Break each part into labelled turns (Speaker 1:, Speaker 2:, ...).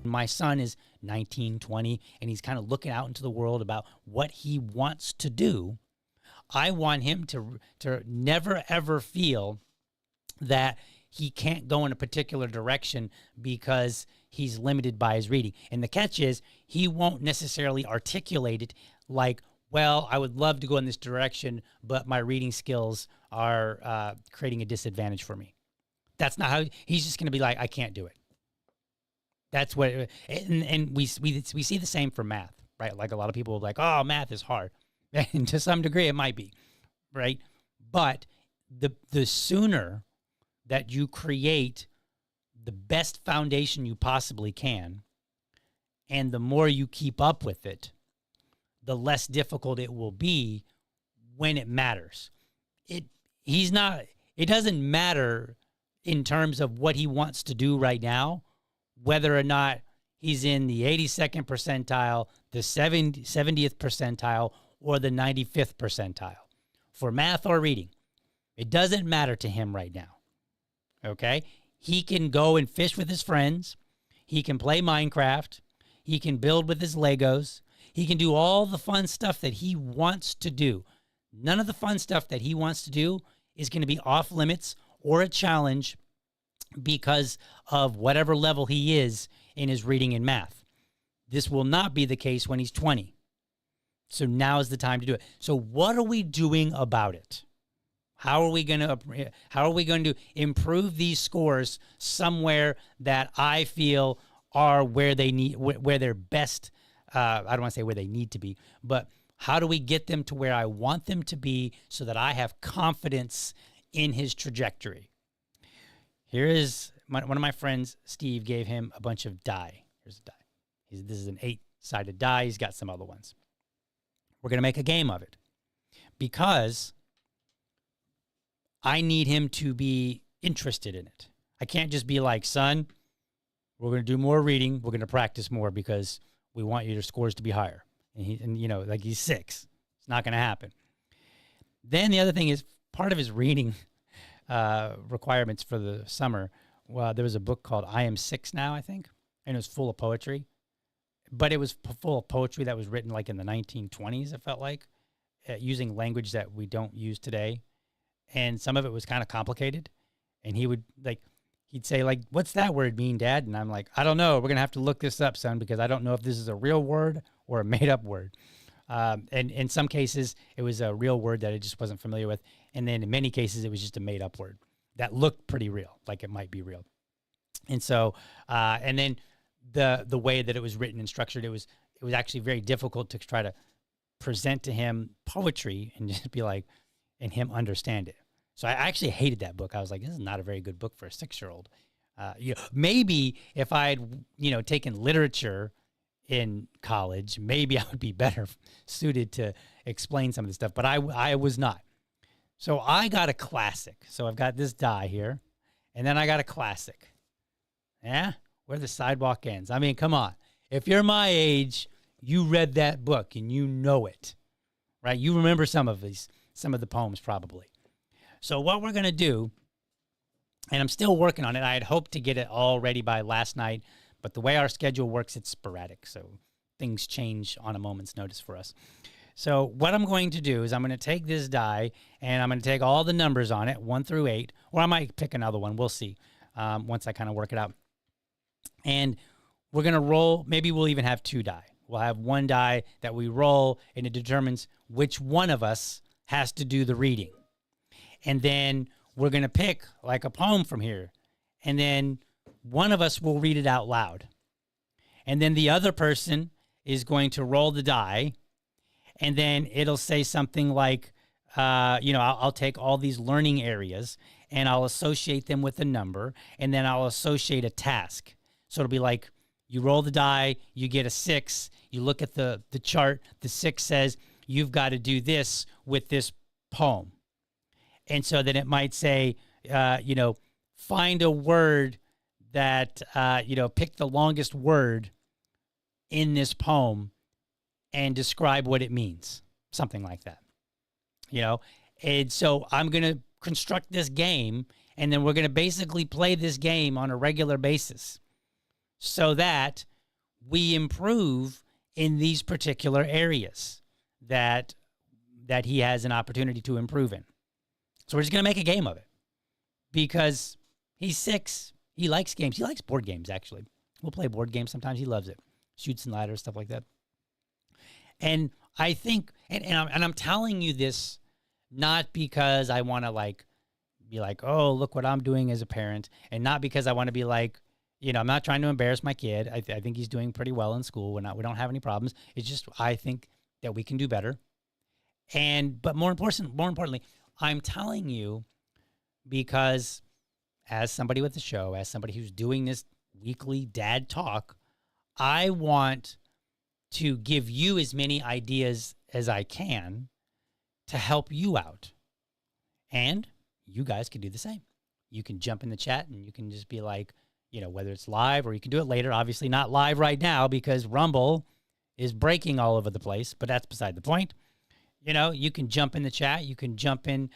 Speaker 1: My son is 19, 20, and he's kind of looking out into the world about what he wants to do. I want him to never, ever feel that he can't go in a particular direction because he's limited by his reading. And the catch is he won't necessarily articulate it like, well, I would love to go in this direction, but my reading skills are creating a disadvantage for me. That's not how he's just going to be like, I can't do it. That's what, and we see the same for math, right? Like a lot of people are like, oh, math is hard. And to some degree it might be, right? But the sooner that you create the best foundation you possibly can, and the more you keep up with it, the less difficult it will be when it matters. It doesn't matter in terms of what he wants to do right now, whether or not he's in the 82nd percentile, the 70th percentile, or the 95th percentile for math or reading. It doesn't matter to him right now, okay? He can go and fish with his friends. He can play Minecraft. He can build with his Legos. He can do all the fun stuff that he wants to do. None of the fun stuff that he wants to do is going to be off limits or a challenge because of whatever level he is in his reading and math. This will not be the case when he's 20. So now is the time to do it. So what are we doing about it? How are we going to improve these scores somewhere that I feel are where they're best? I don't want to say where they need to be, but how do we get them to where I want them to be so that I have confidence in his trajectory? Here is one of my friends, Steve, gave him a bunch of die. Here's a die. This is an 8-sided die. He's got some other ones. We're going to make a game of it because I need him to be interested in it. I can't just be like, son, we're going to do more reading. We're going to practice more because we want your scores to be higher. And like he's 6. It's not going to happen. Then the other thing is part of his reading requirements for the summer. Well, there was a book called I Am 6 Now, I think, and it was full of poetry. But it was full of poetry that was written like in the 1920s, it felt like, using language that we don't use today. And some of it was kind of complicated. And he'd say, like, what's that word mean, Dad? And I'm like, I don't know. We're going to have to look this up, son, because I don't know if this is a real word or a made-up word. And in some cases, it was a real word that I just wasn't familiar with. And then in many cases, it was just a made-up word that looked pretty real, like it might be real. And so, and then the way that it was written and structured, it was actually very difficult to try to present to him poetry and just be like, and him understand it. So I actually hated that book. I was like, this is not a very good book for a 6-year-old. Maybe if I had, taken literature in college, maybe I would be better suited to explain some of this stuff, but I was not. So I got a classic. So I've got this die here, and then I got a classic. Yeah? Where the sidewalk ends. I mean, come on. If you're my age, you read that book and you know it, right? You remember some of the poems probably. So what we're going to do, and I'm still working on it. I had hoped to get it all ready by last night, but the way our schedule works, it's sporadic. So things change on a moment's notice for us. So what I'm going to do is I'm going to take this die and I'm going to take all the numbers on it, 1 through 8, or I might pick another one. We'll see once I kind of work it out. And we're going to roll. Maybe we'll even have 2 die. We'll have 1 die that we roll, and it determines which one of us has to do the reading. And then we're going to pick like a poem from here. And then one of us will read it out loud. And then the other person is going to roll the die. And then it'll say something like, I'll take all these learning areas and I'll associate them with a number. And then I'll associate a task. So it'll be like, you roll the die, you get a 6. You look at the chart. The 6 says, you've got to do this with this poem. And so then it might say, find a word that, pick the longest word in this poem and describe what it means, something like that, And so I'm going to construct this game, and then we're going to basically play this game on a regular basis so that we improve in these particular areas that he has an opportunity to improve in. So we're just going to make a game of it because he's 6. He likes games. He likes board games, actually. We'll play board games sometimes. He loves it. Shoots and ladders, stuff like that. And I think, and I'm telling you this not because I want to be like, oh, look what I'm doing as a parent, and not because I want to be like, I'm not trying to embarrass my kid. I think he's doing pretty well in school. We don't have any problems. It's just I think that we can do better. But more importantly, I'm telling you because as somebody with the show, as somebody who's doing this weekly dad talk, I want to give you as many ideas as I can to help you out. And you guys can do the same. You can jump in the chat and you can just be like, whether it's live or you can do it later. Obviously not live right now because Rumble is breaking all over the place, but that's beside the point. You can jump in the chat. You can jump in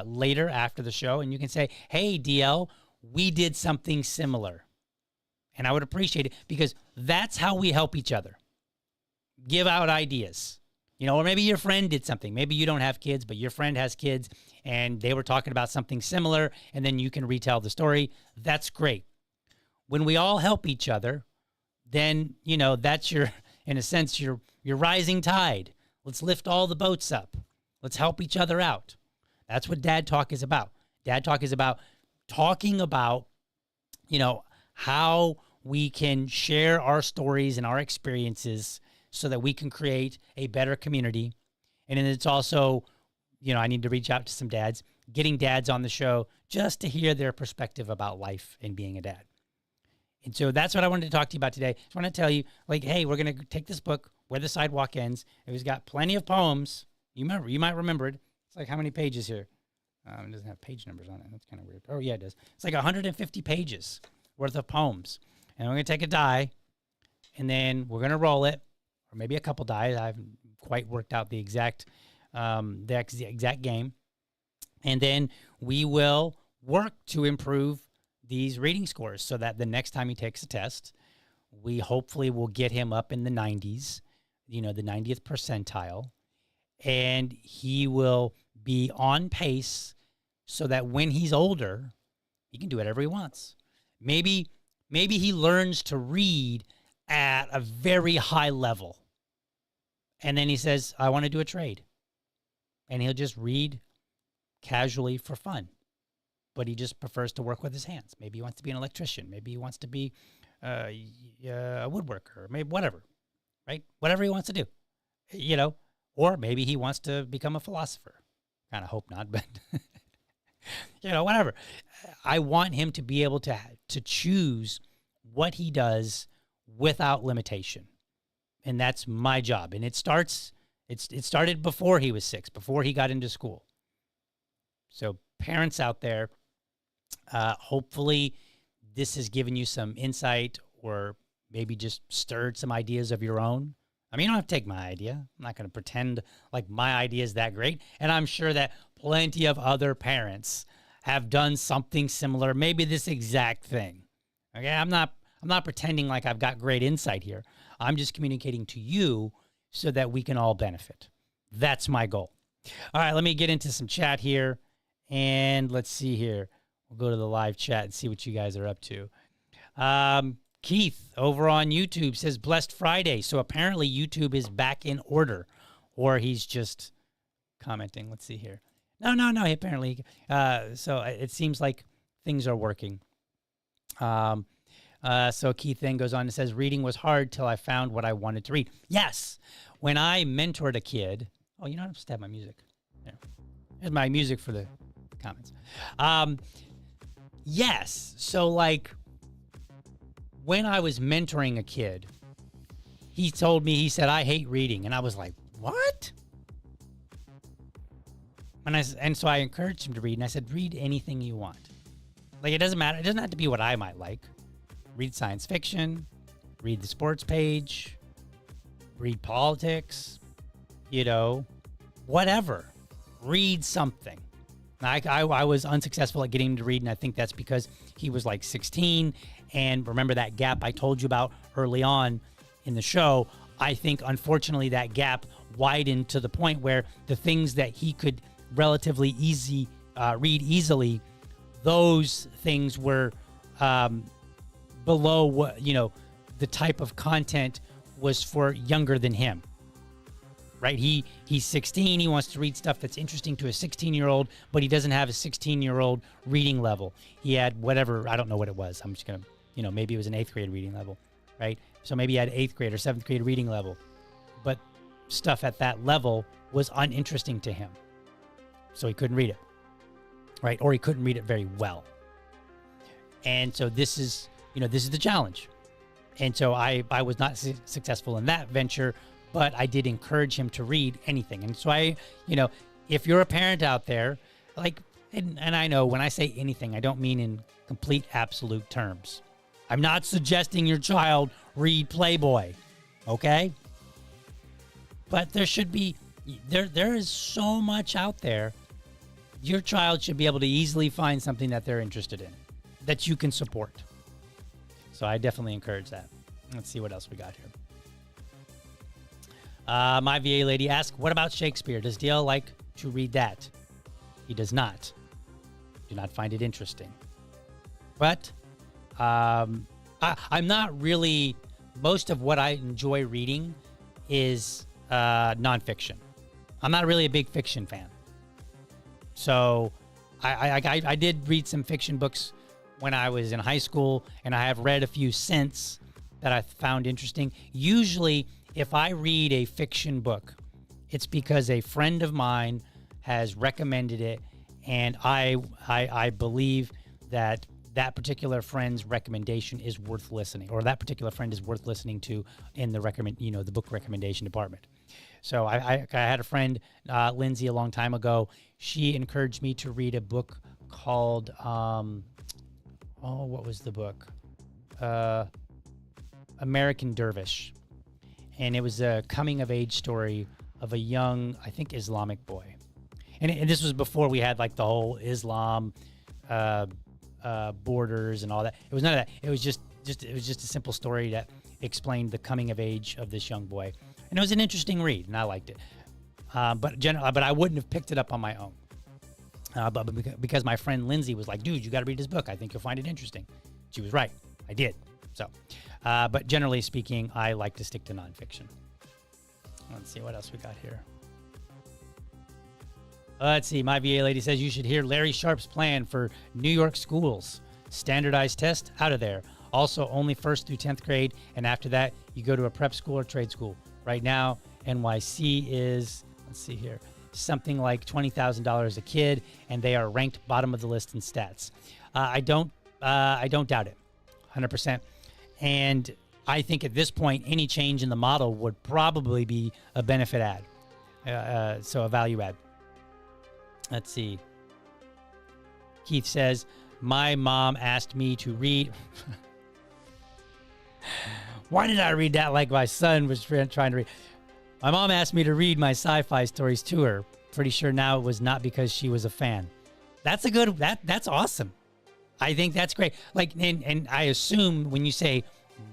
Speaker 1: later after the show and you can say, hey, DL, we did something similar. And I would appreciate it because that's how we help each other. Give out ideas. Or maybe your friend did something. Maybe you don't have kids, but your friend has kids and they were talking about something similar and then you can retell the story. That's great. When we all help each other, then, that's in a sense, your rising tide. Let's lift all the boats up. Let's help each other out. That's what Dad Talk is about. Dad Talk is about talking about, how we can share our stories and our experiences so that we can create a better community. And then it's also, I need to reach out to some dads, getting dads on the show just to hear their perspective about life and being a dad. And so that's what I wanted to talk to you about today. I just want to tell you, hey, we're going to take this book, Where the Sidewalk Ends. It's got plenty of poems. You might remember it. It's how many pages here? It doesn't have page numbers on it. That's kind of weird. Oh, yeah, it does. It's 150 pages worth of poems. And we're going to take a die, and then we're going to roll it, or maybe a couple dies. I haven't quite worked out the exact game. And then we will work to improve these reading scores so that the next time he takes a test, we hopefully will get him up in the 90s, the 90th percentile, and he will be on pace so that when he's older, he can do whatever he wants. Maybe he learns to read at a very high level, and then he says, I want to do a trade, and he'll just read casually for fun. But he just prefers to work with his hands. Maybe he wants to be an electrician. Maybe he wants to be a woodworker. Maybe whatever, right? Whatever he wants to do, Or maybe he wants to become a philosopher. Kind of hope not, but whatever. I want him to be able to choose what he does without limitation, and that's my job. And it started before he was 6, before he got into school. So parents out there, hopefully this has given you some insight or maybe just stirred some ideas of your own. I mean, you don't have to take my idea. I'm not going to pretend like my idea is that great. And I'm sure that plenty of other parents have done something similar, maybe this exact thing. Okay, I'm not pretending like I've got great insight here. I'm just communicating to you so that we can all benefit. That's my goal. All right, let me get into some chat here. And let's see here. We'll go to the live chat and see what you guys are up to. Keith over on YouTube says, Blessed Friday. So apparently YouTube is back in order. Or he's just commenting. Let's see here. No, apparently. So it seems like things are working. So Keith then goes on and says, reading was hard till I found what I wanted to read. Yes. When I mentored a kid. Oh, I'm supposed to have my music. There. Here's my music for the comments. Yes. So when I was mentoring a kid, he told me, he said, I hate reading. And I was like, what? And so I encouraged him to read, and I said, read anything you want. Like, it doesn't matter. It doesn't have to be what I might like. Read science fiction, read the sports page, read politics, whatever. Read something. I was unsuccessful at getting him to read, and I think that's because he was like 16. And remember that gap I told you about early on in the show? I think, unfortunately, that gap widened to the point where the things that he could relatively read easily, those things were below what, the type of content was for younger than him. Right? He's 16. He wants to read stuff that's interesting to a 16-year-old, but he doesn't have a 16-year-old reading level. He had whatever, I don't know what it was. I'm just going to, maybe it was an 8th grade reading level, right? So maybe he had 8th grade or 7th grade reading level, but stuff at that level was uninteresting to him. So he couldn't read it, right? Or he couldn't read it very well. And so this is the challenge. And so I was not successful in that venture, but I did encourage him to read anything. And so if you're a parent out there, and I know when I say anything, I don't mean in complete absolute terms. I'm not suggesting your child read Playboy, okay? But there should be, there is so much out there. Your child should be able to easily find something that they're interested in, that you can support. So I definitely encourage that. Let's see what else we got here. My VA lady asked, what about Shakespeare? Does DL like to read that? He does not. Do not find it interesting. But I'm not really, most of what I enjoy reading is nonfiction. I'm not really a big fiction fan. So I did read some fiction books when I was in high school, and I have read a few since that I found interesting. Usually, if I read a fiction book, it's because a friend of mine has recommended it, and I believe that particular friend's recommendation is worth listening, or that particular friend is worth listening to in the the book recommendation department. So I had a friend, Lindsay, a long time ago. She encouraged me to read a book called what was the book? American Dervish. And it was a coming-of-age story of a young, I think, Islamic boy. And this was before we had, the whole Islam borders and all that. It was none of that. It was just a simple story that explained the coming-of-age of this young boy. And it was an interesting read, and I liked it. But I wouldn't have picked it up on my own. But because my friend Lindsay was like, dude, you got to read this book. I think you'll find it interesting. She was right. I did. So, but generally speaking, I like to stick to nonfiction. Let's see what else we got here. Let's see. My VA lady says you should hear Larry Sharp's plan for New York schools. Standardized test, out of there. Also, only 1st through 10th grade, and after that, you go to a prep school or trade school. Right now, NYC is, let's see here, something like $20,000 a kid, and they are ranked bottom of the list in stats. I don't doubt it, 100%. And I think at this point, any change in the model would probably be a benefit add, so a value add. Let's see. Keith says, my mom asked me to read. Why did I read that like my son was trying to read? My mom asked me to read my sci-fi stories to her. Pretty sure now it was not because she was a fan. That's awesome. I think that's great. And I assume when you say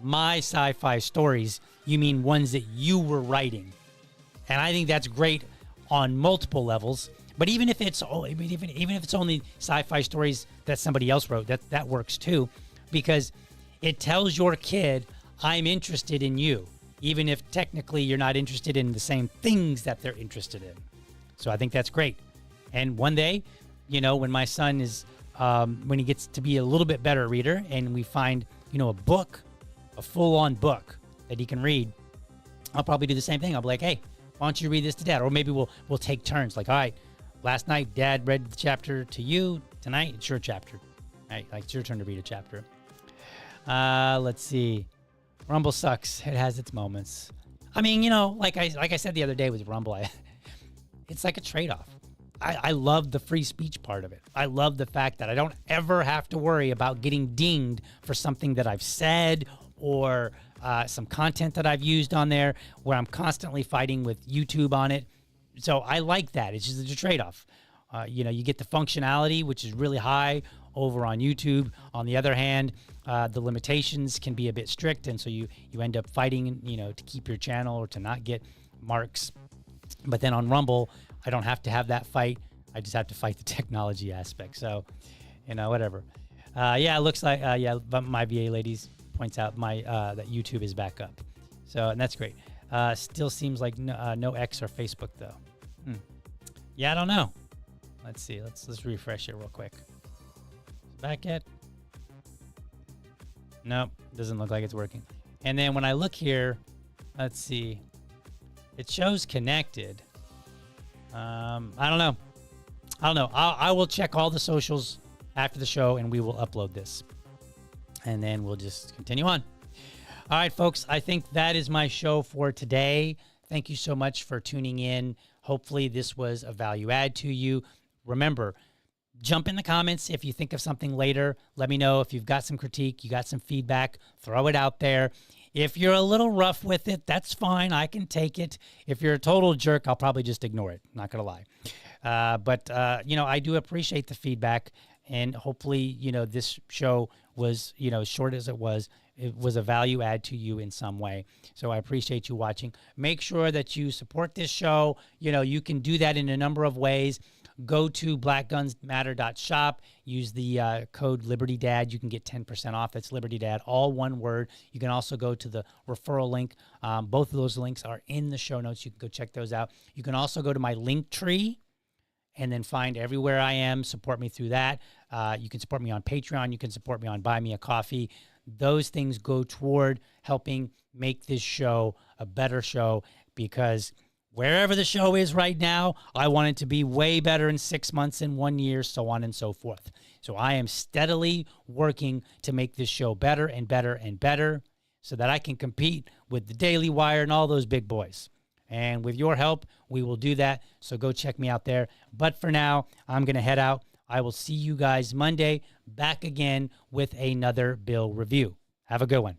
Speaker 1: my sci-fi stories, you mean ones that you were writing. And I think that's great on multiple levels. But even if it's only sci-fi stories that somebody else wrote, that works too, because it tells your kid, I'm interested in you, even if technically you're not interested in the same things that they're interested in. So I think that's great. And one day, when my son is, when he gets to be a little bit better reader, and we find, a book, a full-on book that he can read, I'll probably do the same thing. I'll be like, hey, why don't you read this to Dad? Or maybe we'll take turns. Like, all right, last night Dad read the chapter to you. Tonight it's your chapter. All right, it's your turn to read a chapter. Let's see. Rumble sucks. It has its moments. I mean, like I said the other day with Rumble, it's like a trade-off. I love the free speech part of it. I love the fact that I don't ever have to worry about getting dinged for something that I've said or some content that I've used on there where I'm constantly fighting with YouTube on it. So I like that. It's just a trade-off. You get the functionality, which is really high over on YouTube. On the other hand, the limitations can be a bit strict, and so you end up fighting, to keep your channel or to not get marks. But then on Rumble, I don't have to have that fight. I just have to fight the technology aspect. So, whatever. It looks like but my VA ladies points out that YouTube is back up. So, and that's great. Still seems like no X or Facebook though. Yeah, I don't know. Let's see. Let's refresh it real quick. Back yet? Nope, doesn't look like it's working. And then when I look here, let's see. It shows connected. I don't know. I will check all the socials after the show, and we will upload this. And then we'll just continue on. All right, folks, I think that is my show for today. Thank you so much for tuning in. Hopefully this was a value add to you. Remember, jump in the comments if you think of something later. Let me know if you've got some critique, you got some feedback, throw it out there. If you're a little rough with it, that's fine. I can take it. If you're a total jerk, I'll probably just ignore it. Not going to lie. But I do appreciate the feedback. And hopefully, this show was, as short as it was a value add to you in some way. So I appreciate you watching. Make sure that you support this show. You can do that in a number of ways. Go to blackgunsmatter.shop. Use the code LibertyDad. You can get 10% off. It's LibertyDad, all one word. You can also go to the referral link. Both of those links are in the show notes. You can go check those out. You can also go to my link tree and then find everywhere I am. Support me through that. You can support me on Patreon. You can support me on Buy Me a Coffee. Those things go toward helping make this show a better show, because wherever the show is right now, I want it to be way better in 6 months, in 1 year, so on and so forth. So I am steadily working to make this show better and better and better so that I can compete with the Daily Wire and all those big boys. And with your help, we will do that. So go check me out there. But for now, I'm going to head out. I will see you guys Monday, back again with another bill review. Have a good one.